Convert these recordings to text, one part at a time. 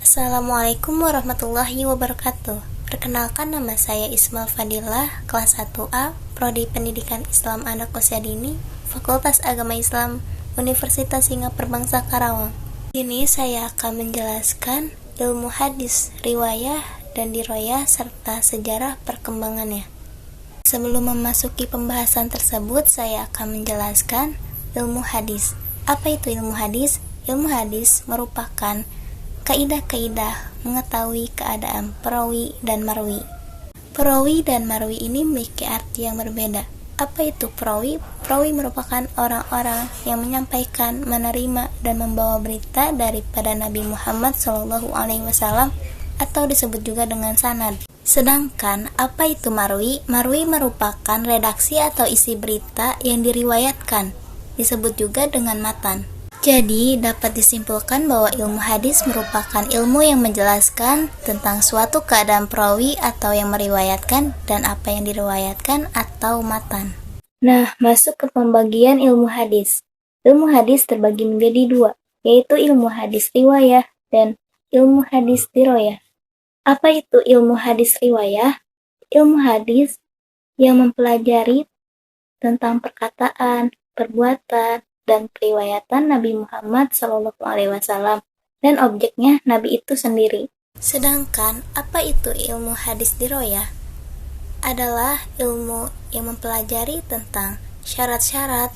Assalamualaikum warahmatullahi wabarakatuh. Perkenalkan, nama saya Ismail Fadilah, kelas 1A, Prodi Pendidikan Islam Anak Usia Dini, Fakultas Agama Islam, Universitas Singapura Bangsa Karawang. Di sini saya akan menjelaskan ilmu hadis, riwayah, dan diroyah, serta sejarah perkembangannya. Sebelum memasuki pembahasan tersebut, saya akan menjelaskan ilmu hadis. Apa itu ilmu hadis? Ilmu hadis merupakan kaidah-kaidah mengetahui keadaan perawi dan marwi. Perawi dan marwi ini memiliki arti yang berbeda. Apa itu perawi? Perawi merupakan orang-orang yang menyampaikan, menerima, dan membawa berita daripada Nabi Muhammad SAW, atau disebut juga dengan sanad. Sedangkan apa itu marwi? Marwi merupakan redaksi atau isi berita yang diriwayatkan, disebut juga dengan matan. Jadi, dapat disimpulkan bahwa ilmu hadis merupakan ilmu yang menjelaskan tentang suatu keadaan perawi atau yang meriwayatkan dan apa yang diriwayatkan atau matan. Nah, masuk ke pembagian ilmu hadis. Ilmu hadis terbagi menjadi dua, yaitu ilmu hadis riwayah dan ilmu hadis diroyah. Apa itu ilmu hadis riwayah? Ilmu hadis yang mempelajari tentang perkataan, perbuatan, dan periwayatan Nabi Muhammad SAW, dan objeknya Nabi itu sendiri. Sedangkan apa itu ilmu hadis diroyah? Adalah ilmu yang mempelajari tentang syarat-syarat,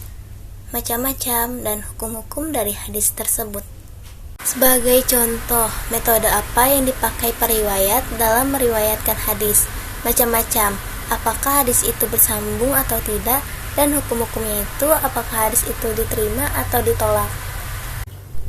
macam-macam, dan hukum-hukum dari hadis tersebut. Sebagai contoh, metode apa yang dipakai periwayat dalam meriwayatkan hadis? Macam-macam. Apakah hadis itu bersambung atau tidak? Dan hukum-hukumnya itu, apakah hadis itu diterima atau ditolak.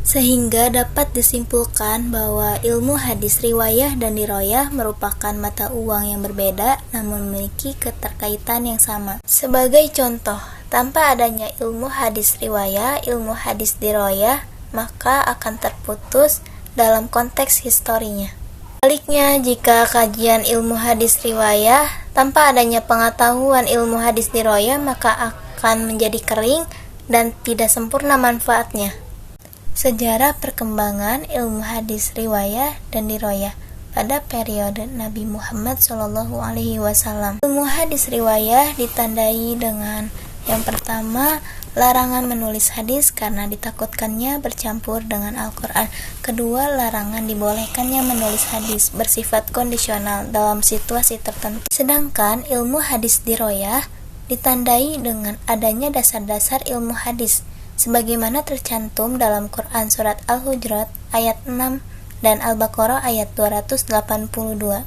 Sehingga dapat disimpulkan bahwa ilmu hadis riwayah dan diroyah merupakan mata uang yang berbeda namun memiliki keterkaitan yang sama. Sebagai contoh, tanpa adanya ilmu hadis riwayah, ilmu hadis diroyah, maka akan terputus dalam konteks historinya. Sebaliknya, jika kajian ilmu hadis riwayah tanpa adanya pengetahuan ilmu hadis diroyah, maka akan menjadi kering dan tidak sempurna manfaatnya. Sejarah perkembangan ilmu hadis riwayah dan diroyah pada periode Nabi Muhammad SAW. Ilmu hadis riwayah ditandai dengan yang pertama, larangan menulis hadis karena ditakutkannya bercampur dengan Al-Quran. Kedua, larangan dibolehkannya menulis hadis bersifat kondisional dalam situasi tertentu. Sedangkan ilmu hadis diroyah ditandai dengan adanya dasar-dasar ilmu hadis, sebagaimana tercantum dalam Quran Surat Al-Hujurat ayat 6 dan Al-Baqarah ayat 282.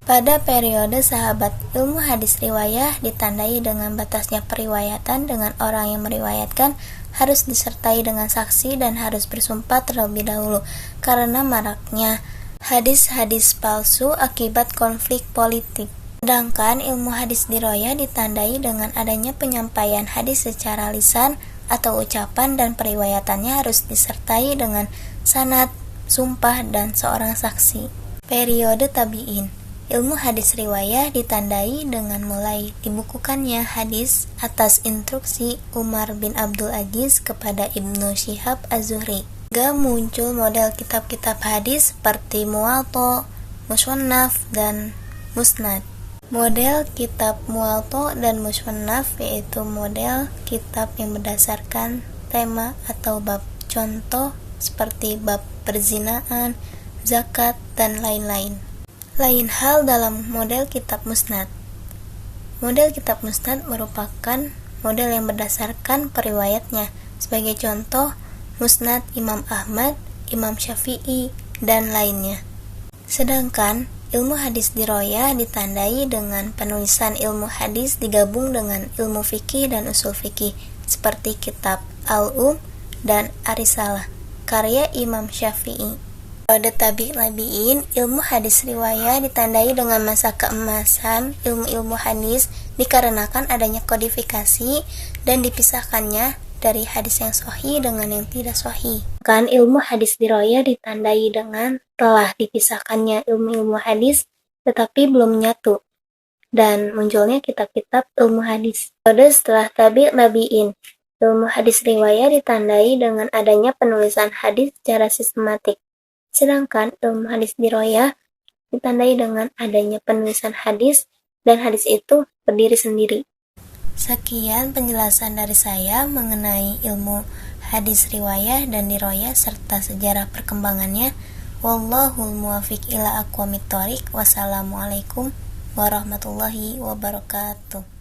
Pada periode sahabat, ilmu hadis riwayah ditandai dengan batasnya periwayatan dengan orang yang meriwayatkan harus disertai dengan saksi dan harus bersumpah terlebih dahulu karena maraknya hadis-hadis palsu akibat konflik politik. Sedangkan ilmu hadis diroyah ditandai dengan adanya penyampaian hadis secara lisan atau ucapan dan periwayatannya harus disertai dengan sanad, sumpah, dan seorang saksi. Periode tabi'in. Ilmu hadis riwayah ditandai dengan mulai dibukukannya hadis atas instruksi Umar bin Abdul Aziz kepada Ibnu Syihab Az-Zuhri. Juga muncul model kitab-kitab hadis seperti Muwatta, Musannaf, dan Musnad. Model kitab Muwatta dan Musannaf yaitu model kitab yang berdasarkan tema atau bab. Contoh seperti bab perzinaan, zakat, dan lain-lain. Lain hal dalam model kitab musnad. Model kitab musnad merupakan model yang berdasarkan periwayatnya. Sebagai contoh, musnad Imam Ahmad, Imam Syafi'i, dan lainnya. Sedangkan ilmu hadis diroyah ditandai dengan penulisan ilmu hadis digabung dengan ilmu fikih dan usul fikih, seperti kitab Al-Um dan Ar-Risalah, karya Imam Syafi'i. Pada tabi'in, ilmu hadis riwayah ditandai dengan masa keemasan ilmu-ilmu hadis dikarenakan adanya kodifikasi dan dipisahkannya dari hadis yang sahih dengan yang tidak sahih. Kan ilmu hadis diroyah ditandai dengan telah dipisahkannya ilmu-ilmu hadis tetapi belum menyatu dan munculnya kitab-kitab ilmu hadis. Pada setelah tabi'in, ilmu hadis riwayah ditandai dengan adanya penulisan hadis secara sistematik. Sedangkan ilmu hadis diroyah ditandai dengan adanya penulisan hadis dan hadis itu berdiri sendiri. Sekian penjelasan dari saya mengenai ilmu hadis riwayah dan diroyah serta sejarah perkembangannya. Wallahul muwafiq ila aqwamit thoriq. Wassalamualaikum warahmatullahi wabarakatuh.